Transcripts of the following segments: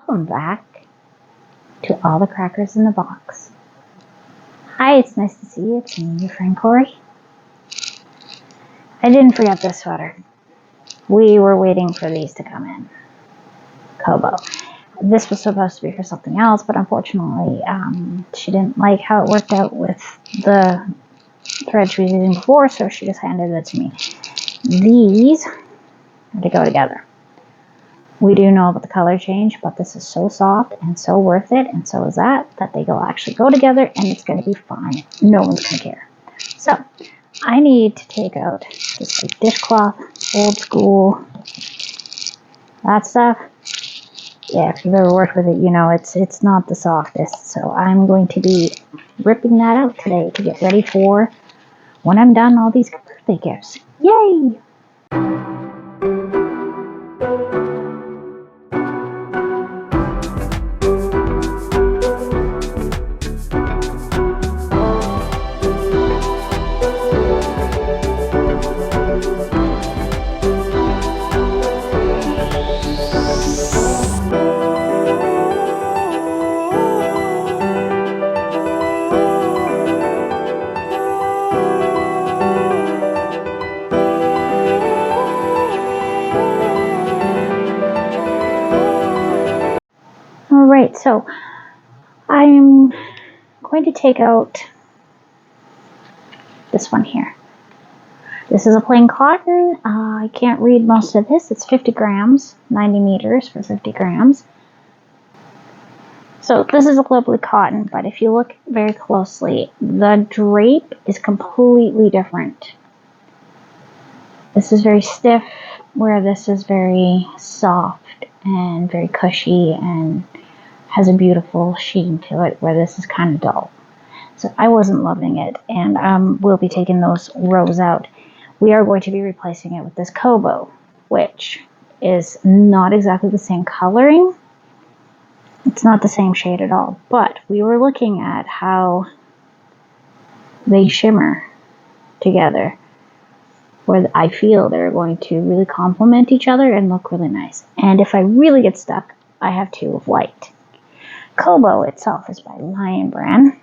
Welcome back to all the crackers in the box. Hi, it's nice to see you. It's me, your friend Corey. I didn't forget this sweater. We were waiting for these to come in. Coboo. This was supposed to be for something else, but unfortunately, she didn't like how it worked out with the thread she was using before, so she just handed it to me. These have to go together. We do know about the color change, but this is so soft and so worth it, and so is that they will actually go together, and it's going to be fine. No one's going to care. So, I need to take out this like dishcloth, old school, that stuff. Yeah, if you've ever worked with it, you know it's not the softest. So I'm going to be ripping that out today to get ready for when I'm done all these birthday gifts. Yay! Alright, so I'm going to take out this one here. This is a plain cotton. I can't read most of this. It's 50 grams, 90 meters for 50 grams. So this is a lovely cotton, but if you look very closely, the drape is completely different. This is very stiff, where this is very soft and very cushy and has a beautiful sheen to it, where this is kind of dull. So I wasn't loving it, and we'll be taking those rows out. We are going to be replacing it with this Coboo, which is not exactly the same coloring. It's not the same shade at all, but we were looking at how they shimmer together, where I feel they're going to really complement each other and look really nice. And if I really get stuck, I have two of white. Coboo itself is by Lion Brand.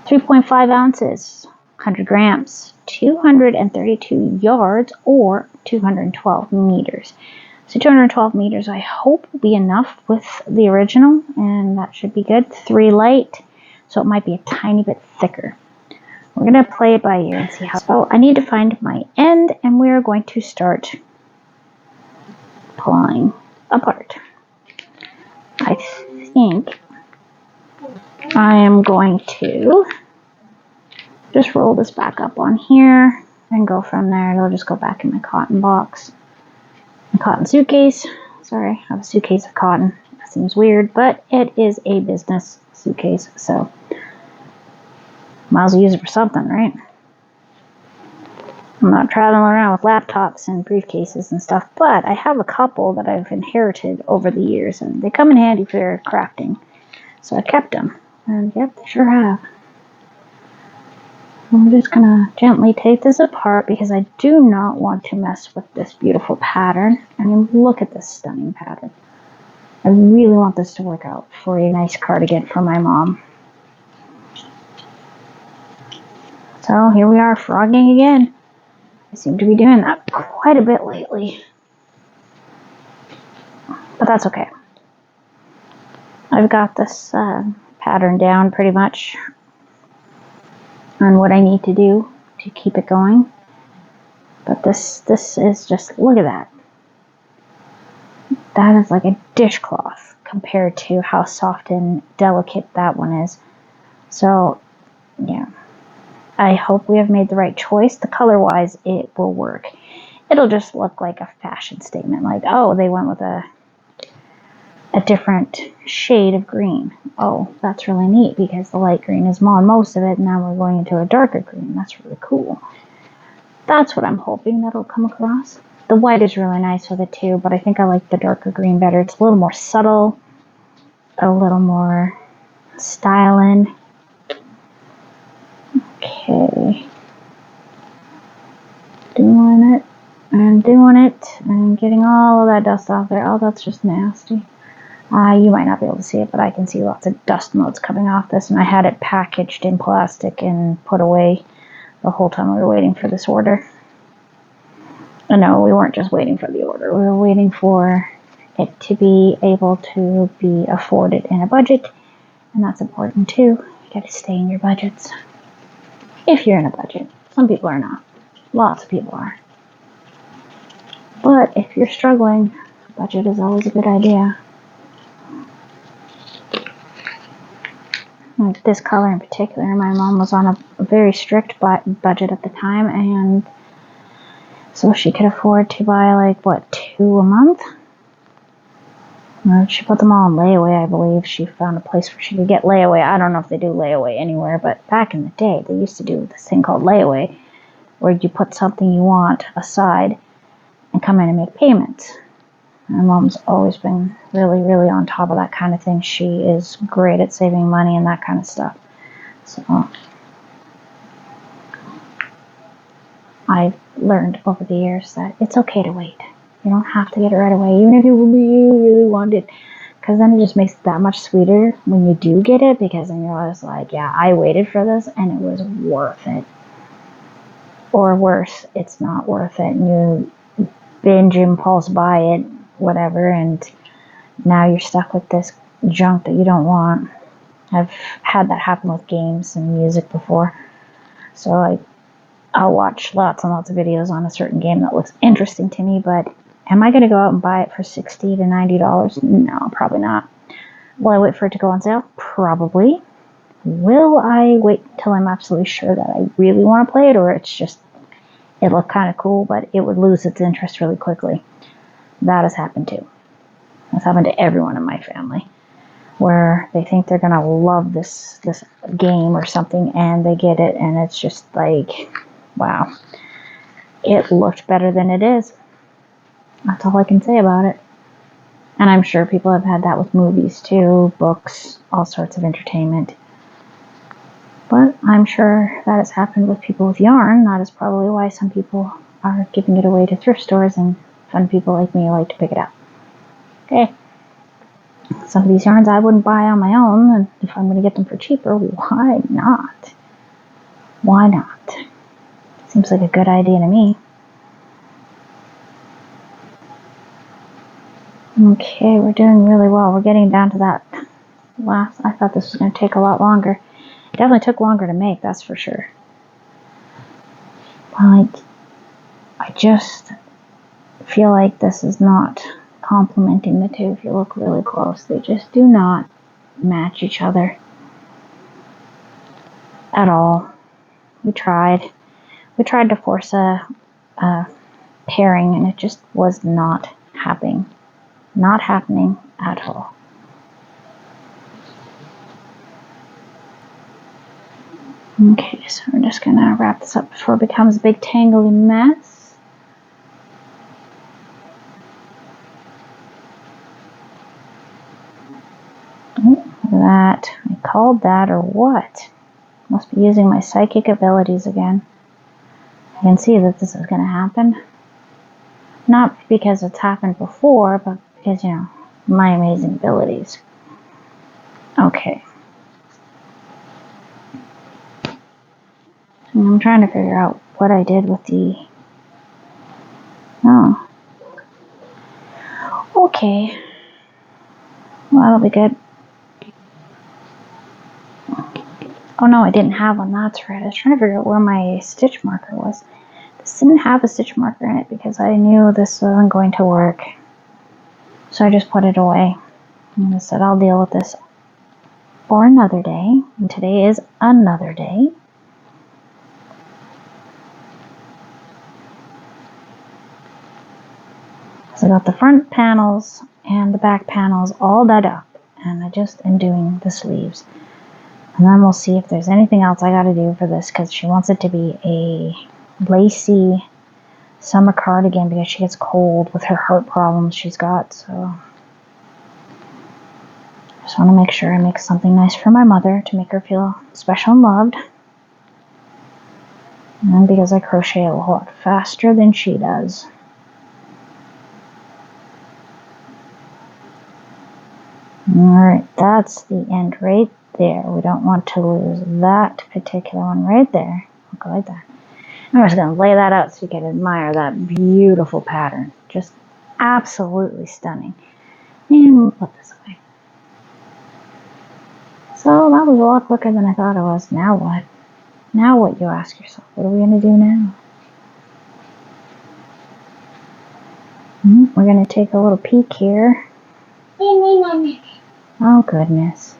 3.5 ounces, 100 grams, 232 yards, or 212 meters. So 212 meters, I hope, will be enough with the original, and that should be good. 3 light, so it might be a tiny bit thicker. We're going to play it by ear and see how. So I need to find my end, and we're going to start pulling apart. I think I am going to just roll this back up on here and go from there. It'll just go back in my cotton box. My cotton suitcase. Sorry, I have a suitcase of cotton. That seems weird, but it is a business suitcase, so might as well use it for something, right? I'm not traveling around with laptops and briefcases and stuff, but I have a couple that I've inherited over the years, and they come in handy for crafting. So I kept them, and yep, they sure have. I'm just going to gently take this apart because I do not want to mess with this beautiful pattern. I mean, look at this stunning pattern. I really want this to work out for a nice cardigan for my mom. So here we are, frogging again. I seem to be doing that quite a bit lately. But that's okay. I've got this pattern down pretty much on what I need to do to keep it going. But this is just, look at that. That is like a dishcloth compared to how soft and delicate that one is. So, yeah. I hope we have made the right choice. The color-wise, it will work. It'll just look like a fashion statement. Like, oh, they went with a different shade of green. Oh, that's really neat because the light green is on most of it, and now we're going into a darker green. That's really cool. That's what I'm hoping that'll come across. The white is really nice with it too, but I think I like the darker green better. It's a little more subtle, a little more styling. Okay. Doing it and doing it and getting all of that dust off there. Oh, that's just nasty. You might not be able to see it, but I can see lots of dust motes coming off this, and I had it packaged in plastic and put away the whole time we were waiting for this order. No, we weren't just waiting for the order. We were waiting for it to be able to be afforded in a budget, and that's important too. You gotta stay in your budgets. If you're in a budget. Some people are not. Lots of people are. But if you're struggling, a budget is always a good idea. Like this color in particular, my mom was on a very strict budget at the time, and so she could afford to buy like, what, 2 a month? She put them all in layaway, I believe. She found a place where she could get layaway. I don't know if they do layaway anywhere, but back in the day, they used to do this thing called layaway, where you put something you want aside and come in and make payments. My mom's always been really, really on top of that kind of thing. She is great at saving money and that kind of stuff. So I've learned over the years that it's okay to wait. You don't have to get it right away, even if you really, really want it, because then it just makes it that much sweeter when you do get it, because then you're always like, yeah, I waited for this and it was worth it. Or worse, it's not worth it, and you binge impulse buy it, whatever, and now you're stuck with this junk that you don't want. I've had that happen with games and music before. So I'll watch lots and lots of videos on a certain game that looks interesting to me, but am I going to go out and buy it for $60 to $90? No, probably not. Will I wait for it to go on sale? Probably. Will I wait till I'm absolutely sure that I really want to play it, or it's just, it looked kind of cool, but it would lose its interest really quickly? That has happened too. That's happened to everyone in my family, where they think they're going to love this game or something, and they get it, and it's just like, wow, it looked better than it is. That's all I can say about it. And I'm sure people have had that with movies too, books, all sorts of entertainment. But I'm sure that has happened with people with yarn. That is probably why some people are giving it away to thrift stores, and fun people like me like to pick it up. Okay. Some of these yarns I wouldn't buy on my own, and if I'm going to get them for cheaper, why not? Why not? Seems like a good idea to me. Okay, we're doing really well. We're getting down to that last. I thought this was going to take a lot longer. It definitely took longer to make, that's for sure. But I just feel like this is not complementing the two. If you look really close, they just do not match each other at all. We tried to force a pairing, and it just was not happening. Not happening at all. Okay, so we're just going to wrap this up before it becomes a big tangly mess. Oh, that. I called that, or what? Must be using my psychic abilities again. I can see that this is going to happen. Not because it's happened before, but because, my amazing abilities. Okay. And I'm trying to figure out what I did with the... Oh. Okay. Well, that'll be good. Oh no, I didn't have one. That's right. I was trying to figure out where my stitch marker was. This didn't have a stitch marker in it because I knew this wasn't going to work. So I just put it away. And I said I'll deal with this for another day. And today is another day. So I got the front panels and the back panels all done up. And I just am doing the sleeves. And then we'll see if there's anything else I got to do for this, because she wants it to be a lacy summer cardigan because she gets cold with her heart problems she's got. So I just want to make sure I make something nice for my mother to make her feel special and loved. And because I crochet a lot faster than she does. Alright, that's the end right there. We don't want to lose that particular one right there. I'll go like that. I'm just going to lay that out so you can admire that beautiful pattern. Just absolutely stunning. And we'll put this away. So that was a lot quicker than I thought it was. Now what? Now what, you ask yourself? What are we going to do now? We're going to take a little peek here. Oh, goodness.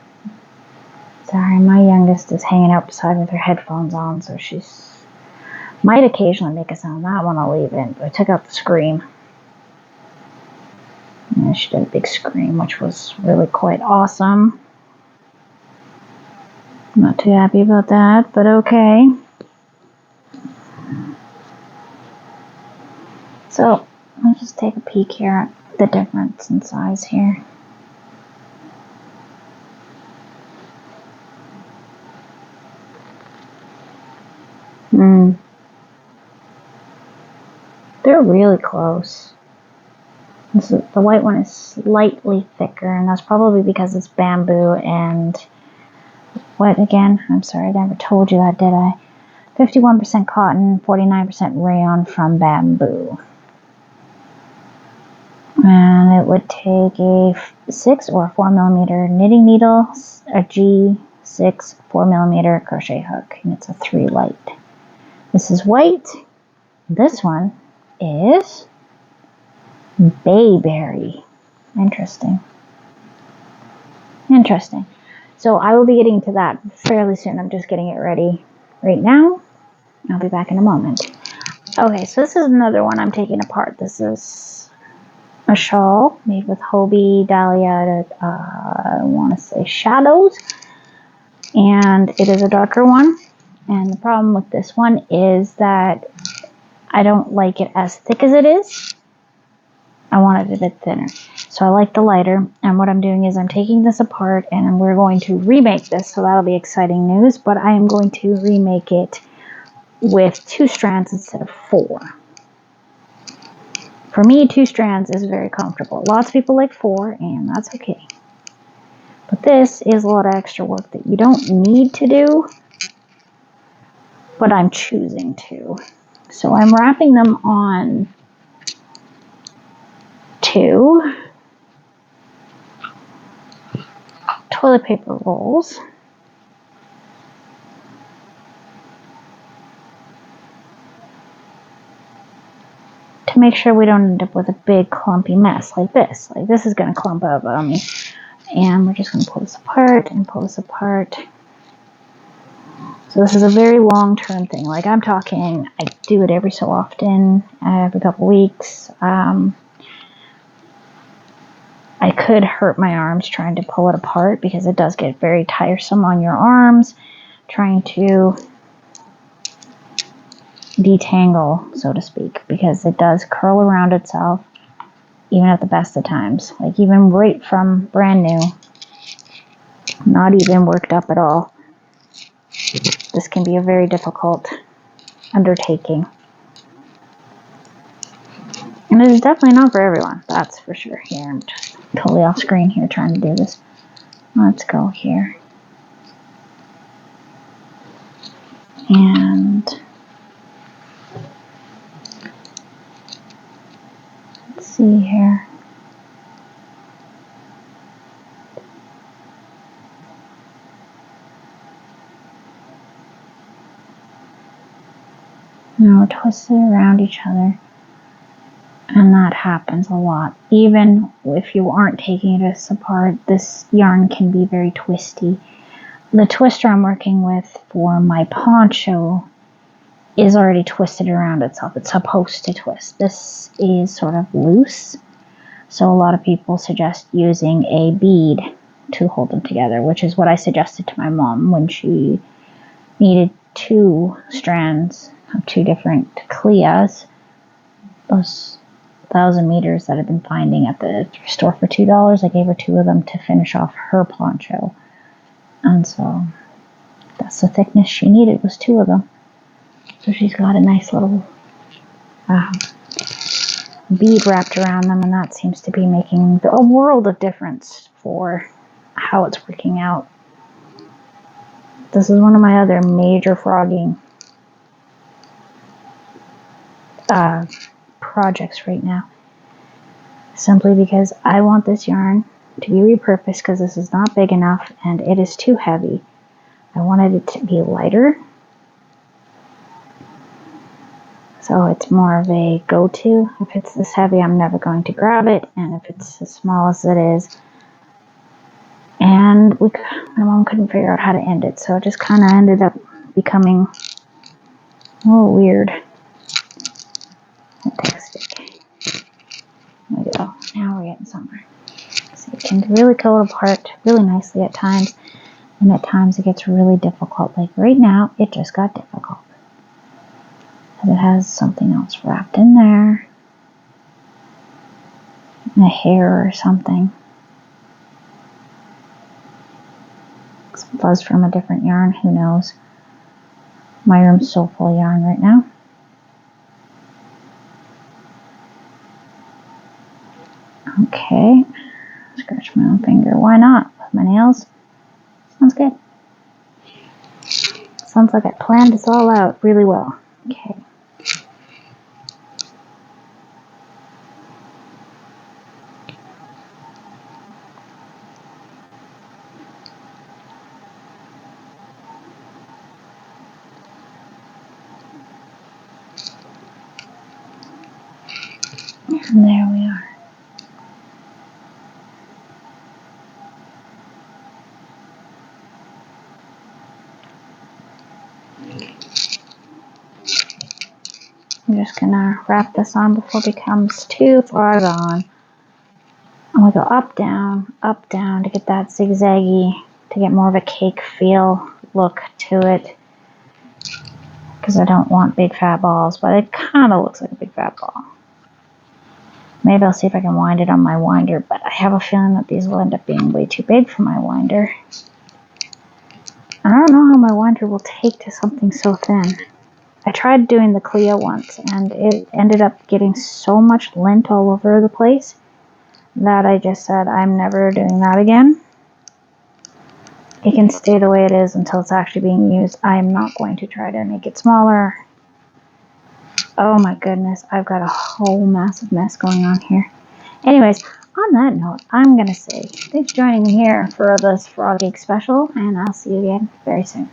Sorry, my youngest is hanging out beside me with her headphones on, so she's might occasionally make a sound. That one I'll leave in, but I took out the scream. And she did a big scream, which was really quite awesome. Not too happy about that, but okay. So, let's just take a peek here at the difference in size here. They're really close. The white one is slightly thicker, and that's probably because it's bamboo and what again? I'm sorry, I never told you that, did I? 51% cotton, 49% rayon from bamboo. And it would take a 6 or 4 millimeter knitting needle, a G6 4 millimeter crochet hook, and it's a 3 light. This is white. This one is bayberry. Interesting. So I will be getting to that fairly soon. I'm just getting it ready right now. I'll be back in a moment. Okay, so this is another one I'm taking apart. This is a shawl made with Hobie Dahlia, I want to say shadows. And it is a darker one. And the problem with this one is that I don't like it as thick as it is. I want it a bit thinner. So I like the lighter, and what I'm doing is I'm taking this apart and we're going to remake this, so that'll be exciting news, but I am going to remake it with 2 strands instead of 4. For me, 2 strands is very comfortable. Lots of people like 4, and that's okay. But this is a lot of extra work that you don't need to do, but I'm choosing to. So I'm wrapping them on 2 toilet paper rolls. To make sure we don't end up with a big clumpy mess like this. Like this is going to clump up on me. And we're just going to pull this apart and pull this apart. So this is a very long-term thing. Like I'm talking, I do it every so often, every couple weeks. I could hurt my arms trying to pull it apart because it does get very tiresome on your arms trying to detangle, so to speak, because it does curl around itself even at the best of times. Like even right from brand new, not even worked up at all. This can be a very difficult undertaking. And it is definitely not for everyone, that's for sure. Here, I'm just totally off screen here trying to do this. Let's go here. And let's see here. Now we're twisted around each other. And that happens a lot. Even if you aren't taking this apart, this yarn can be very twisty. The twister I'm working with for my poncho is already twisted around itself. It's supposed to twist. This is sort of loose. So a lot of people suggest using a bead to hold them together, which is what I suggested to my mom when she needed 2 strands of 2 different Cleas. Those 1,000 meters that I've been finding at the store for $2. I gave her 2 of them to finish off her poncho. And so that's the thickness she needed, was 2 of them. So she's got a nice little bead wrapped around them, and that seems to be making a world of difference for how it's working out. This is one of my other major frogging projects right now. Simply because I want this yarn to be repurposed because this is not big enough and it is too heavy. I wanted it to be lighter. So it's more of a go-to. If it's this heavy, I'm never going to grab it. And if it's as small as it is, and my mom couldn't figure out how to end it. So it just kind of ended up becoming a little weird. There we go. Now we're getting somewhere. So it can really go apart really nicely at times. And at times it gets really difficult. Like right now, it just got difficult. It has something else wrapped in there. A hair or something. It's fuzz from a different yarn, who knows. My room's so full of yarn right now. Okay. Scratch my own finger. Why not? With my nails. Sounds good. Sounds like I planned this all out really well. Okay. And there we are. I'm just gonna wrap this on before it becomes too far gone. I'm gonna go up, down to get that zigzaggy, to get more of a cake feel look to it. Because I don't want big fat balls, but it kind of looks like a big fat ball. Maybe I'll see if I can wind it on my winder, but I have a feeling that these will end up being way too big for my winder. I don't know how my winder will take to something so thin. I tried doing the Cleo once, and it ended up getting so much lint all over the place that I just said, I'm never doing that again. It can stay the way it is until it's actually being used. I'm not going to try to make it smaller. Oh my goodness, I've got a whole massive mess going on here. Anyways, on that note, I'm going to say thanks for joining me here for this Frog Cake special, and I'll see you again very soon.